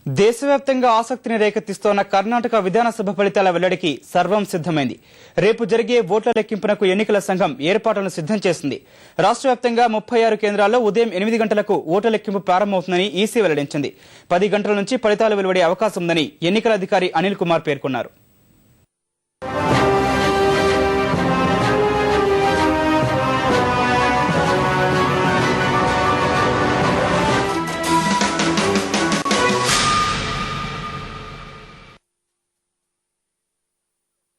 దేశవ్యాప్తంగా ఆసక్తిని రేకెత్తిస్తోన్న కర్ణాటక విధానసభ ఫలితాల వెల్లడికి సర్వం సిద్దమైంది. రేపు జరిగే ఓట్ల లెక్కింపునకు ఎన్నికల సంఘం ఏర్పాట్లను సిద్దం చేసింది. రాష్ట్ర వ్యాప్తంగా 36 కేంద్రాల్లో ఉదయం 8 గంటలకు ఓట్ల లెక్కింపు ప్రారంభమవుతుందని ఈసీ వెల్లడించింది. 10 గంటల నుంచి ఫలితాలు వెలువడే అవకాశం ఉందని ఎన్నికల అధికారి అనిల్ కుమార్ పేర్కొన్నారు.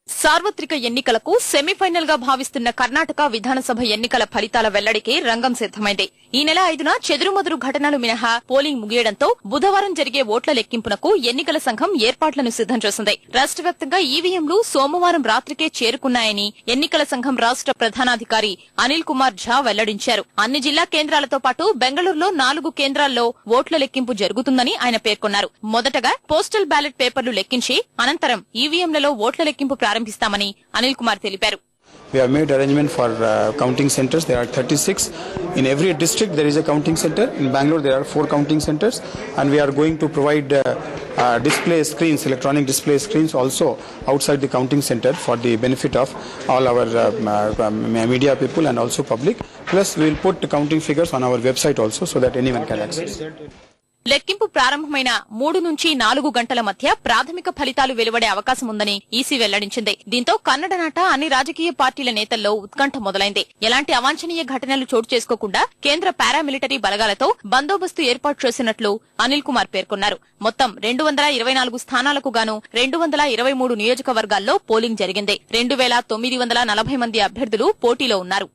సార్వత్రిక ఎన్నికలకు సెమీఫైనల్ గా భావిస్తున్న కర్ణాటక విధానసభ ఎన్నికల ఫలితాల వెల్లడికి రంగం సిద్దమైంది. ఈ నెల 5న చెదురుమదురు ఘటనలు మినహా పోలింగ్ ముగియడంతో బుధవారం జరిగే ఓట్ల లెక్కింపునకు ఎన్నికల సంఘం ఏర్పాట్లను సిద్దం చేసింది. రాష్ట్ర వ్యాప్తంగా ఈవీఎంలు సోమవారం రాత్రికే చేరుకున్నాయని ఎన్నికల సంఘం రాష్ట్ర ప్రధానాధికారి అనిల్ కుమార్ ఝా వెల్లడించారు. అన్ని జిల్లా కేంద్రాలతో పాటు బెంగళూరులో 4 కేంద్రాల్లో ఓట్ల లెక్కింపు జరుగుతుందని ఆయన పేర్కొన్నారు. మొదటగా పోస్టల్ బ్యాలెట్ పేపర్లు లెక్కించి అనంతరం ఈవీఎంలలో ఓట్ల లెక్కింపు ప్రారంభిస్తామని అనిల్ కుమార్ తెలిపారు. We have made arrangement for counting centers. There are 36. In every district there is a counting center. In Bangalore there are 4 counting centers, and we are going to provide display screens, electronic display screens also outside the counting center for the benefit of all our media people and also public. Plus we will put the counting figures on our website also so that anyone can access. లెక్కింపు ప్రారంభమైన 3 నుంచి 4 గంటల మధ్య ప్రాథమిక ఫలితాలు వెలువడే అవకాశం ఉందని ఈసీ వెల్లడించింది. దీంతో కన్నడ నాట అన్ని రాజకీయ పార్టీల నేతల్లో ఉత్కంఠ మొదలైంది. ఎలాంటి అవాంఛనీయ ఘటనలు చోటు చేసుకోకుండా కేంద్ర పారామిలిటరీ బలగాలతో బందోబస్తు ఏర్పాటు చేసినట్లు అనిల్ కుమార్ పేర్కొన్నారు. మొత్తం 224 స్థానాలకు గాను 223 నియోజకవర్గాల్లో పోలింగ్ జరిగింది. 2940 మంది అభ్యర్థులు పోటీలో ఉన్నారు.